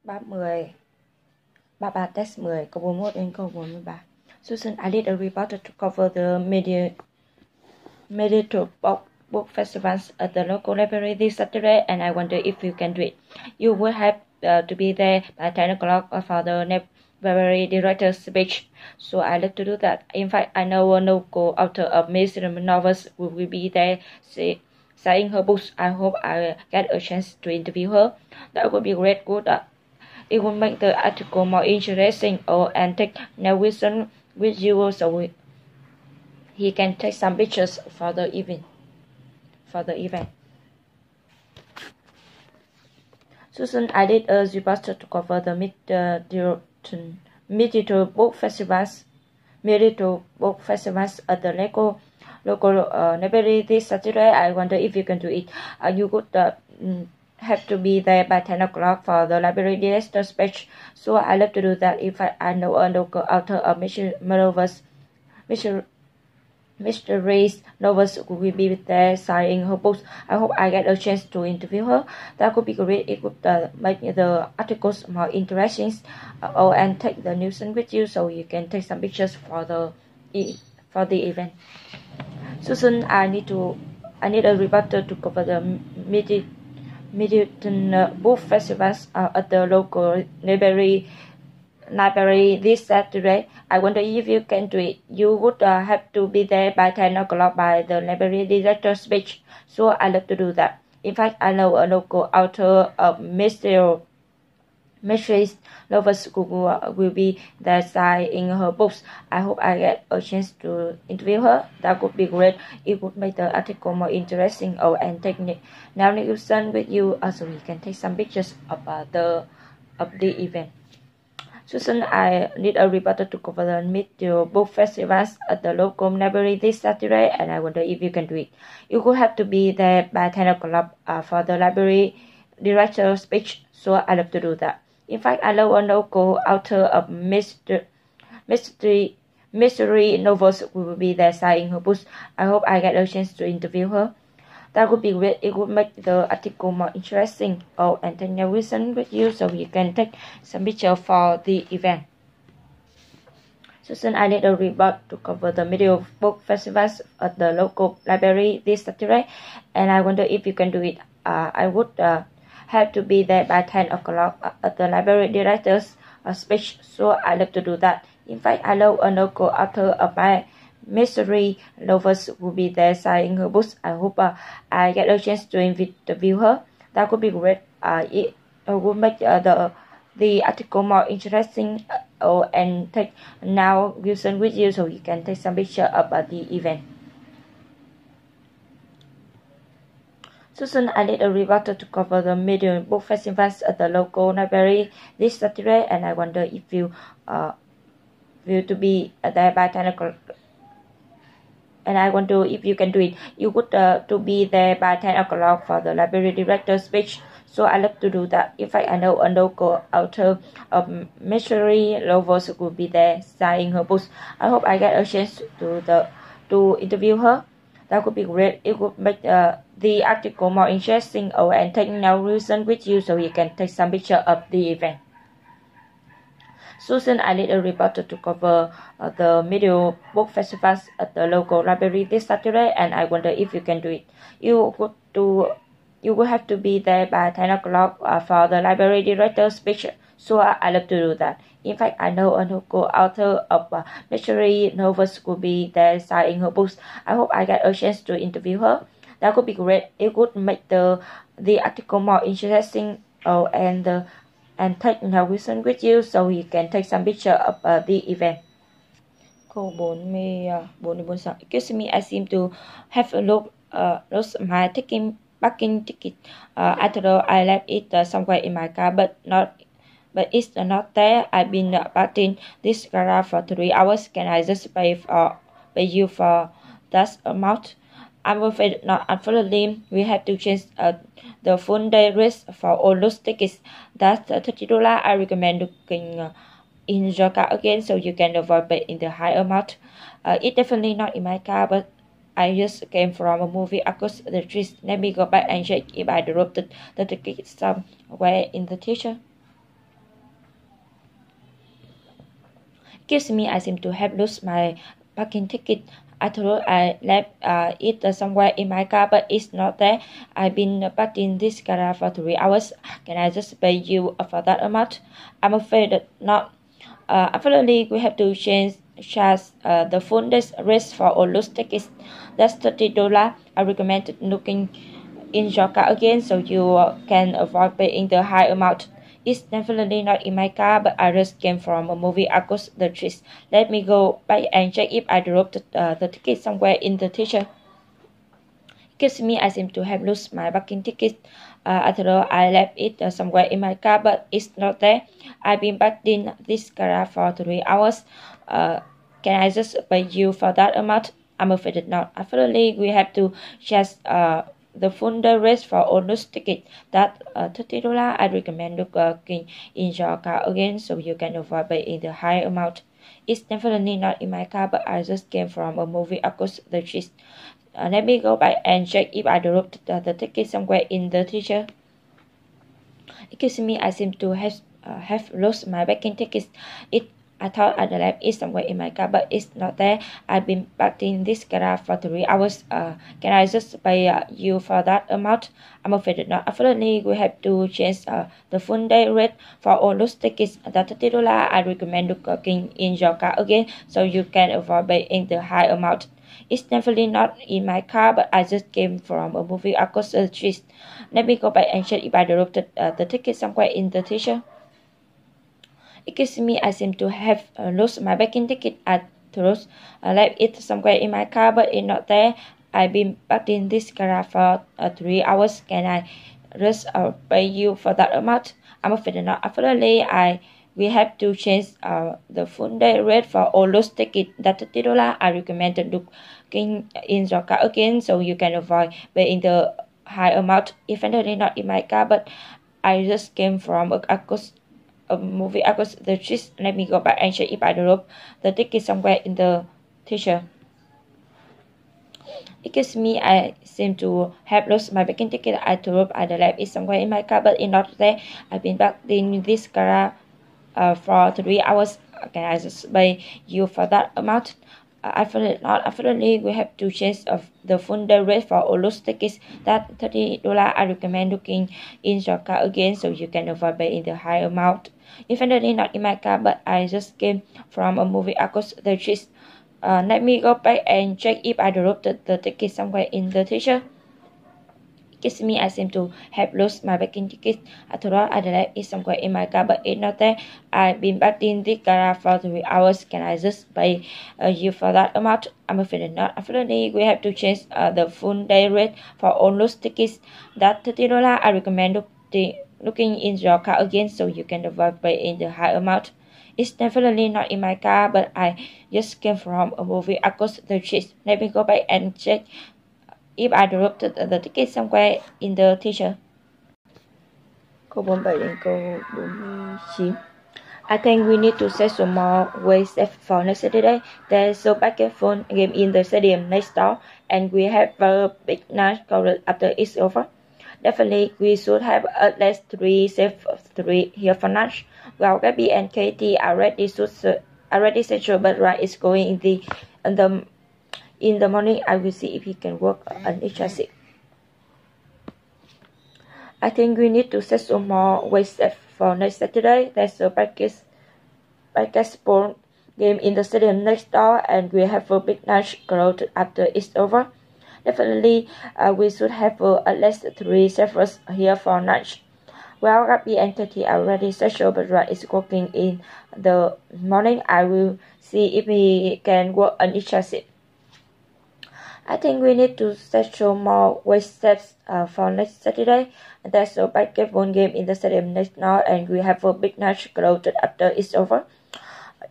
Part 10 Part 3 test 10 câu 41 đến câu 43. Susan, I did a report to cover the medieval book festivals at the local library this Saturday, and I wonder if you can do it. You will have to be there by 10 o'clock for the library director's speech, so I love to do that. In fact, I know a local author of mystery novels will be there selling her books. I hope I get a chance to interview her. That would be great. Good. It will make the article more interesting and take Nelson with you so he can take some pictures for the event. Susan, I did a report to cover the medieval book festivals at the local library this Saturday. I wonder if you can do it. You could have to be there by 10 o'clock for the library director's speech, so I love to do that. In fact, I know a local author of mysteries novels will be there signing her books. I hope I get a chance to interview her. That could be great. It could make the articles more interesting. And take the news with you so you can take some pictures for the event. Susan, I need a reporter to cover the medieval book festivals at the local library this Saturday. I wonder if you can do it. You would have to be there by 10 o'clock by the library director's speech, so I love to do that. In fact, I know a local author of mysteries novels who will be there signing her books. I hope I get a chance to interview her. That would be great. It would make the article more interesting and technical. Now Nicholson with you, so we can take some pictures of the event. Susan, I need a reporter to cover the medieval book festivals at the local library this Saturday, and I wonder if you can do it. You could have to be there by 10 o'clock for the library director's speech, so I love to do that. In fact, I know a local author of mystery novels will be there signing her books. I hope I get a chance to interview her. That would be great. It would make the article more interesting. And take Nelson with you so you can take some picture for the event. Susan, I need a report to cover the medieval book festivals at the local library this Saturday, and I wonder if you can do it. I would have to be there by 10 o'clock at the library director's speech, so I love to do that. In fact, I know a local author of my mystery novels will be there signing her books. I hope I get a chance to interview her. That could be great. It will make the article more interesting and take now Wilson with you so you can take some picture about the event. Susan, I need a reporter to cover the medieval book festivals at the local library this Saturday, and I wonder if you will to be there by 10 o'clock. And I wonder if you can do it. You would to be there by 10 o'clock for the library director's speech, so I love to do that. In fact, I know a local author of mystery novels will be there signing her books. I hope I get a chance to interview her. That would be great. It would make the article more interesting and take now reason with you so you can take some picture of the event. Susan, I need a reporter to cover the medieval book festivals at the local library this Saturday, and I wonder if you can do it. You would have to be there by 10 o'clock for the library director's speech, so I love to do that. In fact, I know a local author of mystery novels will be there signing her books. I hope I get a chance to interview her. That could be great. It would make the article more interesting and take Wilson with you so you can take some picture of the event. Câu 44. Excuse me, I seem to have lost my parking ticket. I thought I left it somewhere in my car, but it's not there. I've been parking this garage for 3 hours. Can I just pay you for that amount? I'm afraid not. Unfortunately, we have to change the full day rates for all those tickets. That's $30. I recommend looking in your car again so you can avoid paying the high amount. It's definitely not in my car, but I just came from a movie across the street. Let me go back and check if I dropped the ticket somewhere in the future. Excuse me, I seem to have lost my parking ticket. I thought I left it somewhere in my car, but it's not there. I've been parked in this car for 3 hours. Can I just pay you for that amount? I'm afraid not. Unfortunately, we have to charge the full rest for all those tickets. That's $30. I recommend looking in your car again so you can avoid paying the high amount. It's definitely not in my car, but I just came from a movie across the street. Let me go back and check if I dropped the ticket somewhere in the teacher. Excuse me, I seem to have lost my parking ticket. I thought I left it somewhere in my car, but it's not there. I've been parked in this car for 3 hours. Can I just pay you for that amount? I'm afraid not. Unfortunately, we have to charge the full rest for all those tickets. That $30. I recommend looking in your car again so you can avoid paying the high amount. It's definitely not in my car, but I just came from a movie across the street. Let me go back and check if I dropped the ticket somewhere in the teacher. Excuse me, I seem to have lost my parking ticket. I thought I left it somewhere in my car, but it's not there. I've been parked in this car for 3 hours. Can I just pay you for that amount? I'm afraid not. Unfortunately, we have to change the full day rate for all those tickets. That $30. I recommend looking in your car again so you can avoid paying the high amount. It's definitely not in my car, but I just came from a movie across the street. Let me go back and check if I dropped the ticket somewhere in the teacher. Excuse me, I seem to have lost my parking ticket. I thought I left it somewhere in my car, but it's not there. I've been parked in this car for 3 hours. Can I just pay you for that amount? I'm afraid not. Unfortunately, we have to change the full day rate for all those tickets. That $30. I recommend looking in your car again so you can avoid paying the high amount. Definitely not in my car, but I just came from a movie across the street. Let me go back and check if I dropped the ticket somewhere in the teacher. Excuse me, I seem to have lost my parking ticket. I thought I left it somewhere in my car, but it's not there. I've been parked in this car for 3 hours. Can I just pay you for that amount? Unfortunately, we have to change the full day rate for all those tickets. That $30. I recommend looking in your car again so you can avoid paying the high amount. Definitely not in my car, but I just came from a movie across the street. Let me go back and check if I dropped the ticket somewhere in the teacher. Excuse me, I seem to have lost my parking ticket. I thought I left it somewhere in my car, but it's not there. I've been parked in this car for 3 hours. Can I just pay you for that amount? I'm afraid not. Unfortunately, we have to change the full day rate for all those tickets. That $30. I recommend looking in your car again so you can avoid paying the high amount. It's definitely not in my car, but I just came from a movie across the street. Let me go back and check if I dropped the ticket somewhere in the teacher. Câu 47 đến câu 49. I think we need to set some more ways for next Saturday. There's a basketball game in the stadium next door, and we have a big night covered after it's over. Definitely, we should have at least 3 3 here for lunch. Well, Gabby and Katie are ready schedule, but Ryan is going in the morning. I will see if he can work an extra shift. I think we need to set some more weights for next Saturday. There's a basketball game in the stadium next door, and we have a big lunch crowd after it's over. Definitely, we should have at least 3 servers here for lunch. Well, Gabby and Katie are ready schedule, but Ryan is working in the morning. I will see if he can work an extra shift. I think we need to schedule more weight steps for next Saturday. There's a basketball game in the stadium next door, and we have a big lunch crowd after it's over.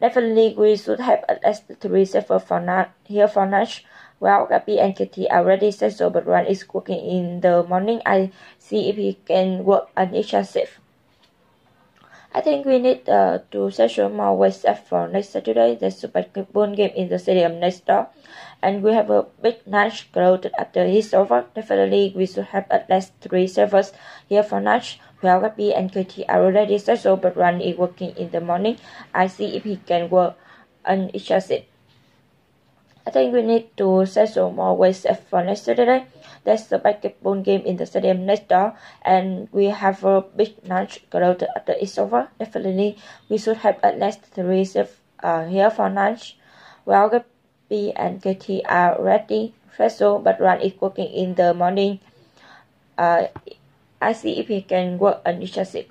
Definitely, we should have at least 3 servers here for lunch. Well, Gabby and Katie are ready scheduled, but Ryan is working in the morning. I see if he can work an extra shift. I think we need to schedule more weight steps for next Saturday. There's a basketball game in the stadium next door, and we have a big lunch crowd after it's over. Definitely, we should have at least 3 servers here for lunch. Well, Gabby and Katie are already scheduled, but Ryan is working in the morning. I see if he can work unadjust it. I think we need to schedule more ways for next Saturday. There's a basketball game in the stadium next door, and we have a big lunch crowd after it's over. Definitely, we should have at least 3 chefs here for lunch. Well, Gabi and Katie are ready. Faisal, but Ran is working in the morning. I see if he can work on each shift.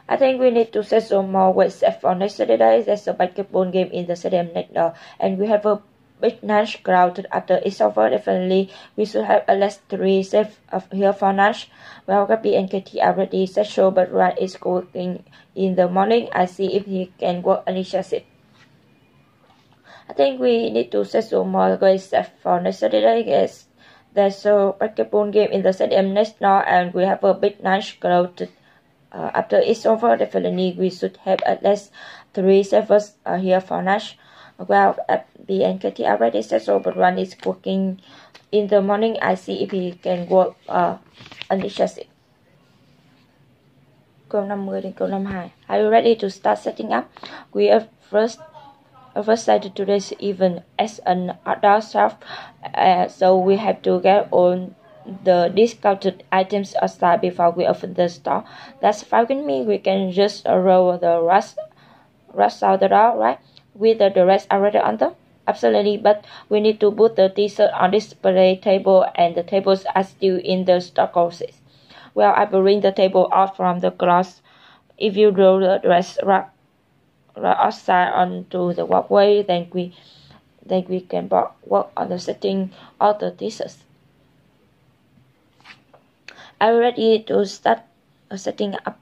I think we need to schedule more ways for next Saturday. There's a basketball game in the stadium next door, and we have a big lunch crowd after it's over. Definitely, we should have at least 3 chefs here for lunch. Well, Gabi and Katie are ready. Schedule, but Ran is working in the morning. I see if he can work on each shift. I think we need to schedule more ways for next Saturday. Yes, there's a basketball game in the stadium next door, and we have a big lunch crowd. After it's over, definitely we should have at least 3 servers here for lunch. Well, B and Katie are ready scheduled, but one is working in the morning. I see if he can work on each shift. Câu 50 đến câu 52. Are you ready to start setting up? We are first started today's event as an outdoor shop, so we have to get all the discounted items outside before we open the store. That's fine with me. We can just roll the rest out the door, right? With the rest already on them. Absolutely, but we need to put the t-shirt on display table, and the tables are still in the stock process. Well, I bring the table out from the glass. If you roll the dress right outside onto the walkway, then we can work on the setting of the t-shirts. Are you ready to start setting up?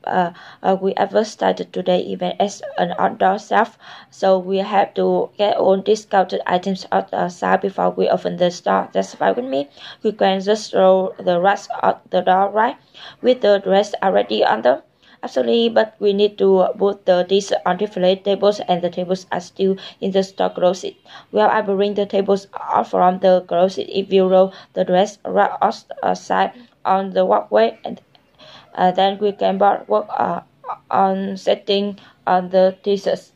We ever started today even as an outdoor shelf, so we have to get all discounted items outside before we open the store. That's fine with me. We can just throw the rest out the door, right? With the dress already on them. Absolutely, but we need to put these on display tables, and the tables are still in the stock closet. Well, I bring the tables out from the closet. If you roll the dress right outside on the walkway, and then we can work on setting on the t-shirts.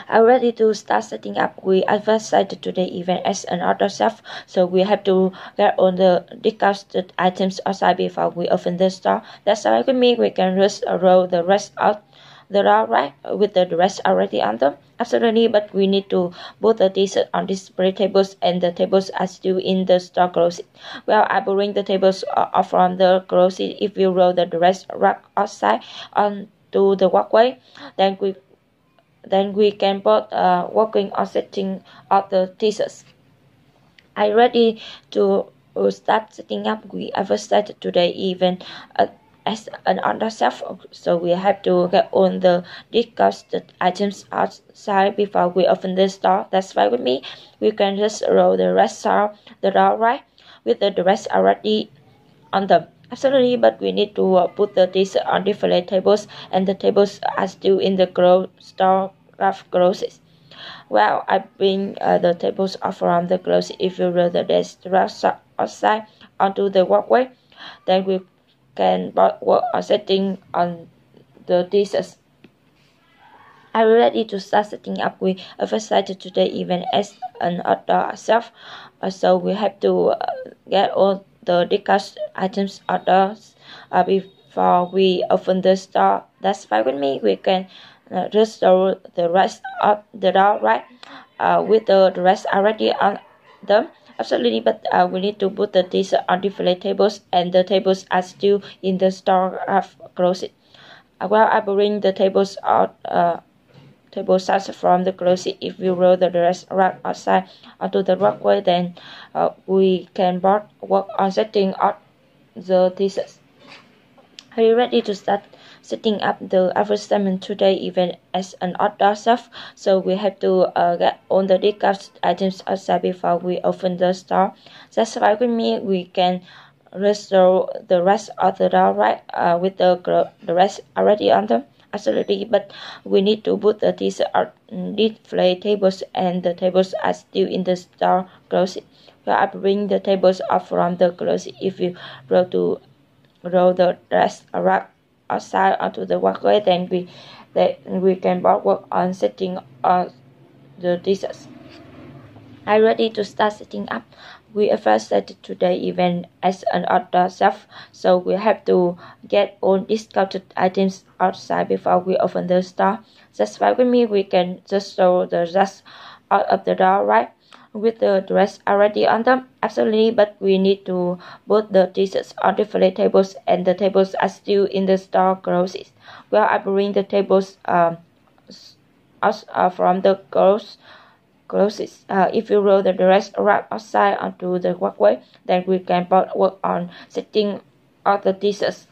I'm ready to start setting up. We advertised today event as an outdoor shop, so we have to get all the discounted items outside before we open the store. That's all with me. We can just roll the rest out the door, right? With the rest already on them. Absolutely, but we need to put the t-shirt on display tables, and the tables are still in the store closet. Well, I bring the tables off from the closet. If you roll the rest right outside onto the walkway, then we can both working on setting up the t-shirts. Are you ready to start setting up? We ever started today event as an outdoor shelf, so we have to get all the discounted items outside before we open the store. That's fine with me. We can just roll the rest out the door, right? With the rest already on them. Absolutely, but we need to put the t-shirt on display tables, and the tables are still in the store closet. Well, I bring the tables off from the closet. If you roll the desk outside onto the walkway, then we can work on setting on the t-shirts. Are you ready to start setting up? We emphasized today event as an outdoor shelf, so we have to get all the discussed items outdoors before we open the store. That's fine with me. We can just throw the rest out the door, right? With the rest already on them. Absolutely, but we need to put the t-shirt on display tables, and the tables are still in the store closet. Well, I bring the tables out. Tables out from the closet. If you roll the rest right outside onto the walkway, then we can work on setting up the t-shirts. Are you ready to start setting up the advertisement today event as an outdoor shelf? So we have to get all the discounted items outside before we open the store. That's fine with me. We can restore the rest of the door, right? With the rest already on them. Absolutely, but we need to put the t-shirt on display tables, and the tables are still in the store closet. Well, I bring the tables off from the closet. If you roll the rest right outside onto the walkway, then we can both work on setting the dishes. I'm ready to start setting up. We first started today's event as an order shelf, so we have to get all discounted items outside before we open the store. Just fine with me. We can just throw the rest out of the door, right? With the dress already on them? Absolutely, but we need to put the dishes on different tables, and the tables are still in the store closets. Well, I bring the tables out from the closest. If you roll the dress right outside onto the walkway, then we can both work on setting all the dishes.